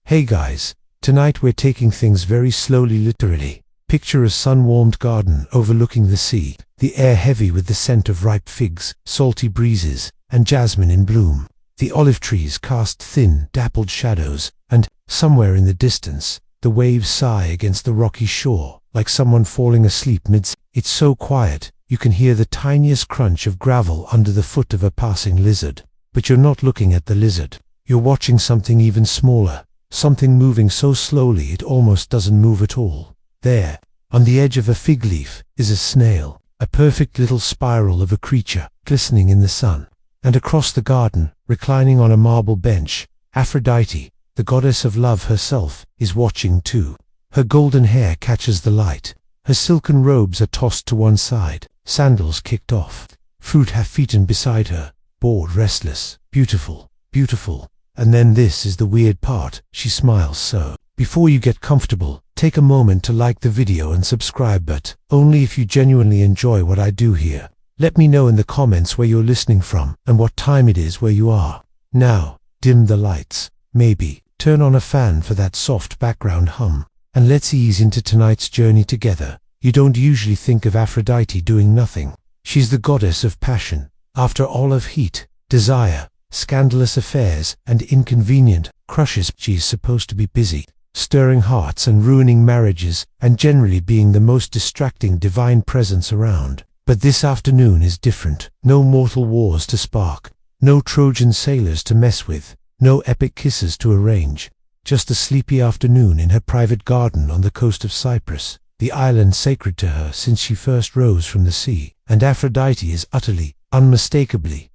Hey guys, tonight we're taking things very slowly literally. Picture a sun-warmed garden overlooking the sea, the air heavy with the scent of ripe figs, salty breezes, and jasmine in bloom. The olive trees cast thin, dappled shadows, and, somewhere in the distance, the waves sigh against the rocky shore, like someone falling asleep mid-sea. It's so quiet, you can hear the tiniest crunch of gravel under the foot of a passing lizard. But you're not looking at the lizard. You're watching something even smaller, something moving so slowly it almost doesn't move at all. There, on the edge of a fig leaf, is a snail, a perfect little spiral of a creature, glistening in the sun. And across the garden, reclining on a marble bench, Aphrodite, the goddess of love herself, is watching too. Her golden hair catches the light. Her silken robes are tossed to one side, sandals kicked off. Fruit half-eaten beside her, bored, restless, beautiful, beautiful. And then this is the weird part, she smiles so. Before you get comfortable, take a moment to like the video and subscribe, but only if you genuinely enjoy what I do here. Let me know in the comments where you're listening from and what time it is where you are. Now, dim the lights, maybe, turn on a fan for that soft background hum, and let's ease into tonight's journey together. You don't usually think of Aphrodite doing nothing. She's the goddess of passion. After all of heat, desire, scandalous affairs, and inconvenient crushes, she's supposed to be busy, stirring hearts and ruining marriages, and generally being the most distracting divine presence around. But this afternoon is different. No mortal wars to spark, no Trojan sailors to mess with, no epic kisses to arrange. Just a sleepy afternoon in her private garden on the coast of Cyprus, the island sacred to her since she first rose from the sea. And Aphrodite is utterly, unmistakably,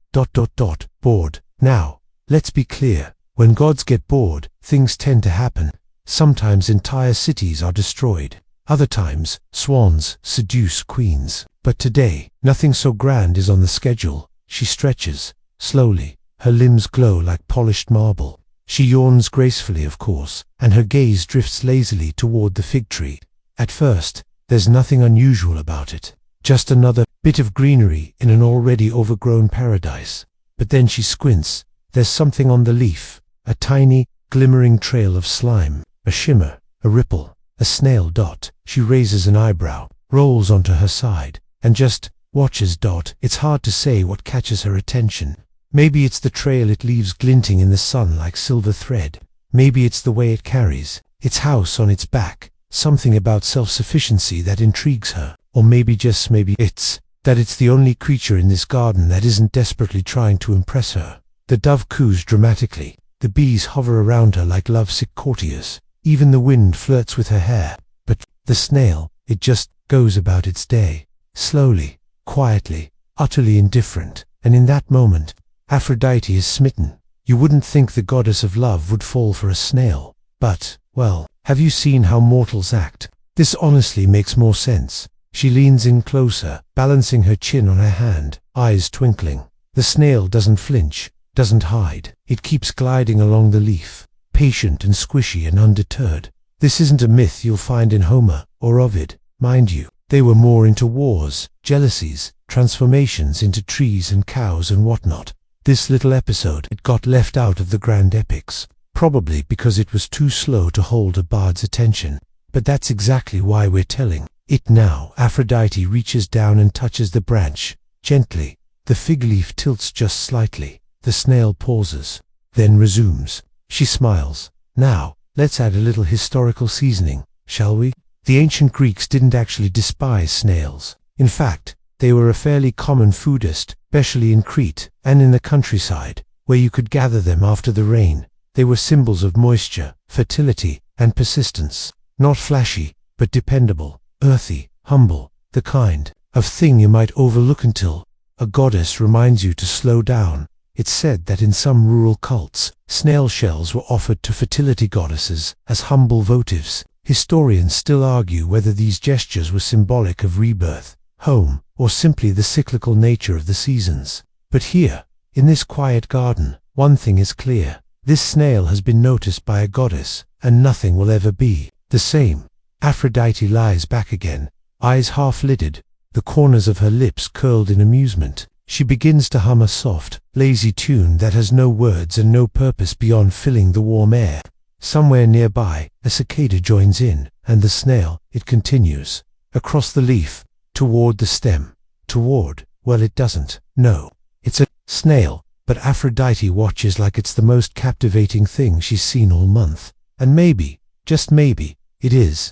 bored. Now, let's be clear. When gods get bored, things tend to happen. Sometimes entire cities are destroyed. Other times, swans seduce queens. But today, nothing so grand is on the schedule. She stretches, slowly. Her limbs glow like polished marble. She yawns gracefully, of course, and her gaze drifts lazily toward the fig tree. At first, there's nothing unusual about it. Just another bit of greenery in an already overgrown paradise. But then she squints. There's something on the leaf. A tiny, glimmering trail of slime. A shimmer, a ripple, a snail dot. She raises an eyebrow, rolls onto her side, and just watches. It's hard to say what catches her attention. Maybe it's the trail it leaves glinting in the sun like silver thread. Maybe it's the way it carries its house on its back. Something about self-sufficiency that intrigues her. Or maybe, just maybe, it's that it's the only creature in this garden that isn't desperately trying to impress her. The dove coos dramatically. The bees hover around her like lovesick courtiers. Even the wind flirts with her hair. But the snail, it just goes about its day. Slowly, quietly, utterly indifferent. And in that moment, Aphrodite is smitten. You wouldn't think the goddess of love would fall for a snail. But, well, have you seen how mortals act? This honestly makes more sense. She leans in closer, balancing her chin on her hand, eyes twinkling. The snail doesn't flinch, doesn't hide. It keeps gliding along the leaf, patient and squishy and undeterred. This isn't a myth you'll find in Homer or Ovid, mind you. They were more into wars, jealousies, transformations into trees and cows and whatnot. This little episode, it got left out of the grand epics, probably because it was too slow to hold a bard's attention. But that's exactly why we're telling it now. Aphrodite reaches down and touches the branch, gently. The fig leaf tilts just slightly. The snail pauses, then resumes. She smiles. Now, let's add a little historical seasoning, shall we? The ancient Greeks didn't actually despise snails. In fact, they were a fairly common food, especially in Crete and in the countryside, where you could gather them after the rain. They were symbols of moisture, fertility, and persistence. Not flashy, but dependable, earthy, humble, the kind of thing you might overlook until a goddess reminds you to slow down. It's said that in some rural cults, snail shells were offered to fertility goddesses as humble votives. Historians still argue whether these gestures were symbolic of rebirth, home, or simply the cyclical nature of the seasons. But here, in this quiet garden, one thing is clear. This snail has been noticed by a goddess, and nothing will ever be the same. Aphrodite lies back again, eyes half-lidded, the corners of her lips curled in amusement. She begins to hum a soft, lazy tune that has no words and no purpose beyond filling the warm air. Somewhere nearby, a cicada joins in, and the snail, it continues. Across the leaf, toward the stem. Well, it doesn't. No. It's a snail, but Aphrodite watches like it's the most captivating thing she's seen all month. And maybe, just maybe, it is.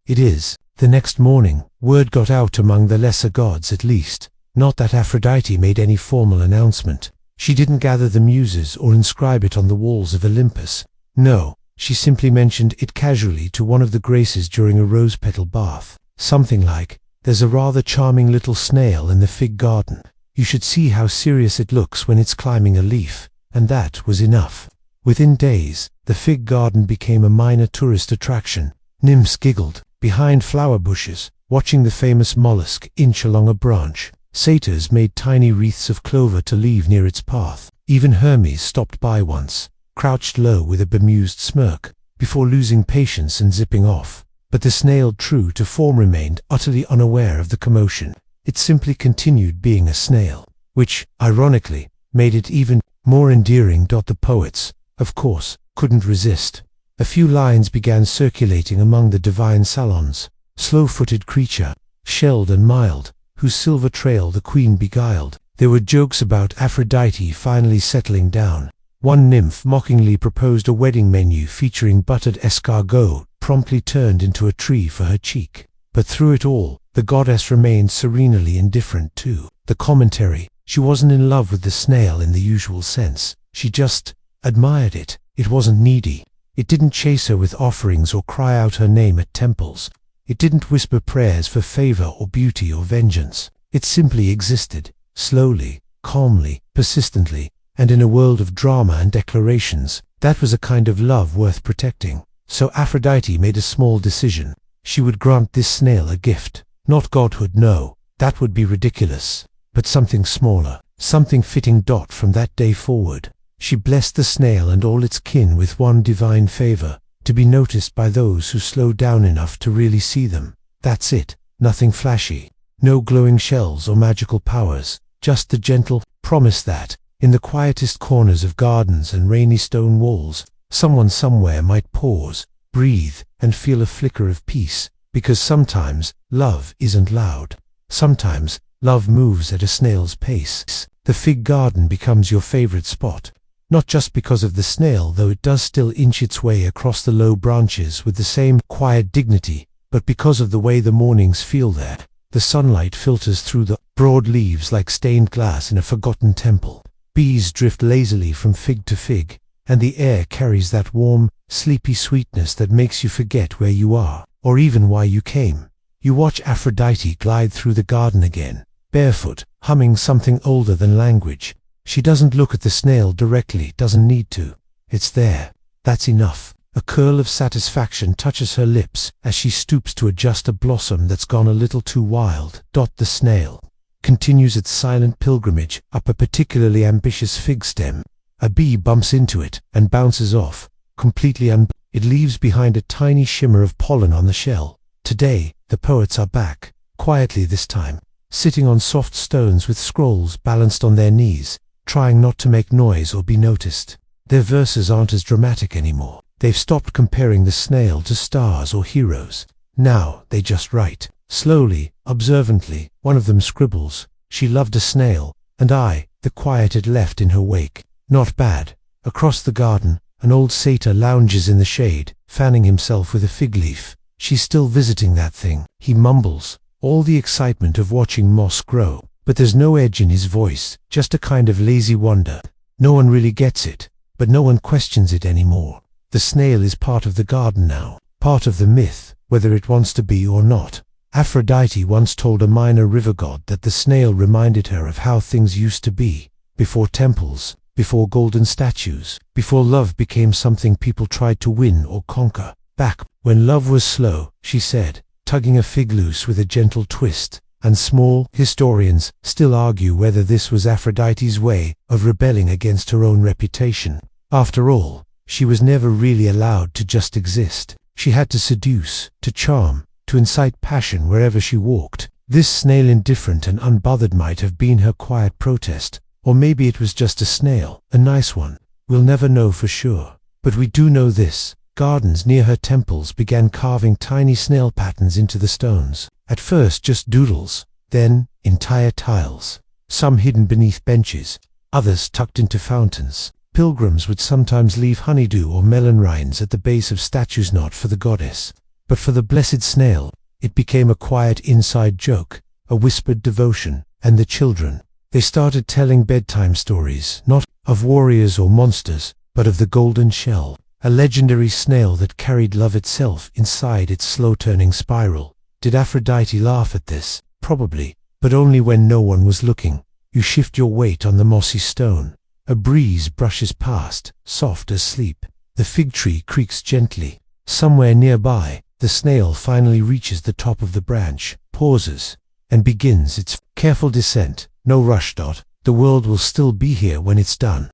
The next morning, word got out among the lesser gods at least. Not that Aphrodite made any formal announcement. She didn't gather the muses or inscribe it on the walls of Olympus. No, she simply mentioned it casually to one of the graces during a rose-petal bath. Something like, "There's a rather charming little snail in the fig garden. You should see how serious it looks when it's climbing a leaf." And that was enough. Within days, the fig garden became a minor tourist attraction. Nymphs giggled, behind flower bushes, watching the famous mollusk inch along a branch. Satyrs made tiny wreaths of clover to leave near its path. Even Hermes stopped by once, crouched low with a bemused smirk, before losing patience and zipping off. But the snail, true to form, remained utterly unaware of the commotion. It simply continued being a snail, which, ironically, made it even more endearing. The poets, of course, couldn't resist. A few lines began circulating among the divine salons. Slow-footed creature, shelled and mild, whose silver trail the queen beguiled. There were jokes about Aphrodite finally settling down. One nymph mockingly proposed a wedding menu featuring buttered escargot, promptly turned into a tree for her cheek. But through it all, the goddess remained serenely indifferent too. The commentary: she wasn't in love with the snail in the usual sense. She just admired it. It wasn't needy. It didn't chase her with offerings or cry out her name at temples. It didn't whisper prayers for favor or beauty or vengeance. It simply existed, slowly, calmly, persistently, and in a world of drama and declarations. That was a kind of love worth protecting. So Aphrodite made a small decision. She would grant this snail a gift. Not godhood, no, that would be ridiculous. But something smaller, something fitting. From that day forward, she blessed the snail and all its kin with one divine favor: to be noticed by those who slowed down enough to really see them. That's it. Nothing flashy. No glowing shells or magical powers. Just the gentle promise that, in the quietest corners of gardens and rainy stone walls, someone somewhere might pause, breathe, and feel a flicker of peace. Because sometimes, love isn't loud. Sometimes, love moves at a snail's pace. The fig garden becomes your favorite spot. Not just because of the snail, though it does still inch its way across the low branches with the same quiet dignity, but because of the way the mornings feel there. The sunlight filters through the broad leaves like stained glass in a forgotten temple. Bees drift lazily from fig to fig, and the air carries that warm, sleepy sweetness that makes you forget where you are, or even why you came. You watch Aphrodite glide through the garden again, barefoot, humming something older than language. She doesn't look at the snail directly, doesn't need to. It's there. That's enough. A curl of satisfaction touches her lips as she stoops to adjust a blossom that's gone a little too wild. The snail continues its silent pilgrimage up a particularly ambitious fig stem. A bee bumps into it and bounces off, completely It leaves behind a tiny shimmer of pollen on the shell. Today, the poets are back, quietly this time, sitting on soft stones with scrolls balanced on their knees, trying not to make noise or be noticed. Their verses aren't as dramatic anymore. They've stopped comparing the snail to stars or heroes. Now they just write. Slowly, observantly, one of them scribbles, "She loved a snail, and I, the quiet it left in her wake." Not bad. Across the garden, an old satyr lounges in the shade, fanning himself with a fig leaf. "She's still visiting that thing," he mumbles, all the excitement of watching moss grow. But there's no edge in his voice, just a kind of lazy wonder. No one really gets it, but no one questions it anymore. The snail is part of the garden now, part of the myth, whether it wants to be or not. Aphrodite once told a minor river god that the snail reminded her of how things used to be, before temples, before golden statues, before love became something people tried to win or conquer. Back when love was slow, she said, tugging a fig loose with a gentle twist. And small historians still argue whether this was Aphrodite's way of rebelling against her own reputation. After all, she was never really allowed to just exist. She had to seduce, to charm, to incite passion wherever she walked. This snail, indifferent and unbothered, might have been her quiet protest. Or maybe it was just a snail, a nice one. We'll never know for sure. But we do know this: gardens near her temples began carving tiny snail patterns into the stones. At first just doodles, then entire tiles. Some hidden beneath benches, others tucked into fountains. Pilgrims would sometimes leave honeydew or melon rinds at the base of statues, not for the goddess, but for the blessed snail. It became a quiet inside joke, a whispered devotion, and the children, they started telling bedtime stories, not of warriors or monsters, but of the golden shell, a legendary snail that carried love itself inside its slow-turning spiral. Did Aphrodite laugh at this? Probably, but only when no one was looking. You shift your weight on the mossy stone. A breeze brushes past, soft as sleep. The fig tree creaks gently. Somewhere nearby, the snail finally reaches the top of the branch, pauses, and begins its careful descent. No rush. The world will still be here when it's done.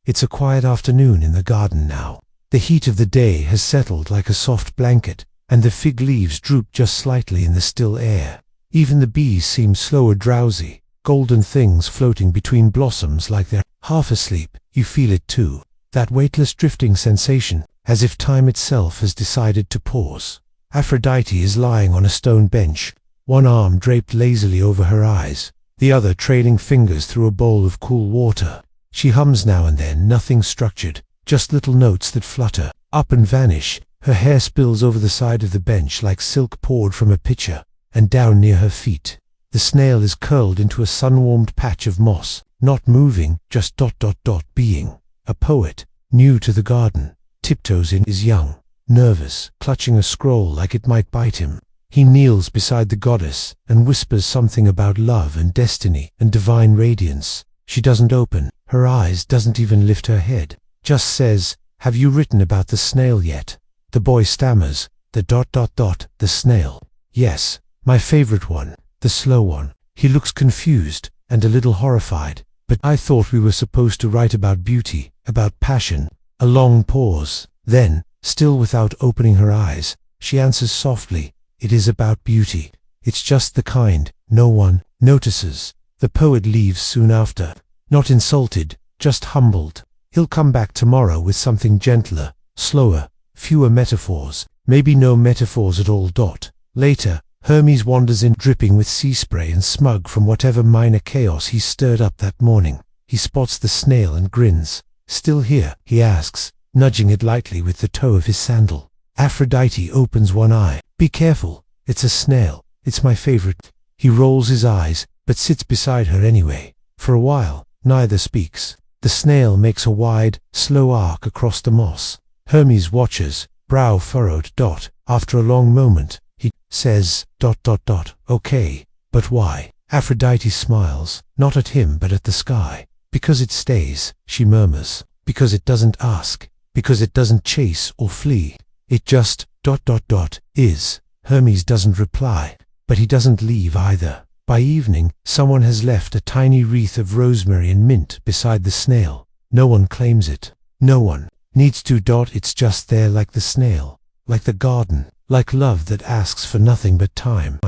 It's a quiet afternoon in the garden now. The heat of the day has settled like a soft blanket, and the fig leaves droop just slightly in the still air. Even the bees seem slower, drowsy, golden things floating between blossoms like they're half asleep. You feel it too, that weightless drifting sensation, as if time itself has decided to pause. Aphrodite is lying on a stone bench, one arm draped lazily over her eyes, the other trailing fingers through a bowl of cool water. She hums now and then, nothing structured, just little notes that flutter up and vanish. Her hair spills over the side of the bench like silk poured from a pitcher, and down near her feet. The snail is curled into a sun-warmed patch of moss, not moving, just being. A poet, new to the garden, tiptoes in, is young, nervous, clutching a scroll like it might bite him. He kneels beside the goddess and whispers something about love and destiny and divine radiance. She doesn't open her eyes, doesn't even lift her head, just says, "Have you written about the snail yet?" The boy stammers, the snail. "Yes, my favorite one, the slow one." He looks confused and a little horrified. "But I thought we were supposed to write about beauty, about passion." A long pause. Then, still without opening her eyes, she answers softly, "It is about beauty. It's just the kind no one notices." The poet leaves soon after, not insulted, just humbled. He'll come back tomorrow with something gentler, slower, fewer metaphors, maybe no metaphors at all. Later, Hermes wanders in, dripping with sea spray and smug from whatever minor chaos he stirred up that morning. He spots the snail and grins. "Still here?" he asks, nudging it lightly with the toe of his sandal. Aphrodite opens one eye. "Be careful, it's a snail. It's my favorite." He rolls his eyes, but sits beside her anyway. For a while, neither speaks. The snail makes a wide, slow arc across the moss. Hermes watches, brow furrowed. After a long moment, he says, "Okay, but why?" Aphrodite smiles, not at him but at the sky. "Because it stays," she murmurs. "Because it doesn't ask. Because it doesn't chase or flee. It just is." Hermes doesn't reply, but he doesn't leave either. By evening, someone has left a tiny wreath of rosemary and mint beside the snail. No one claims it. No one needs to. It's just there, like the snail, like the garden, like love that asks for nothing but time.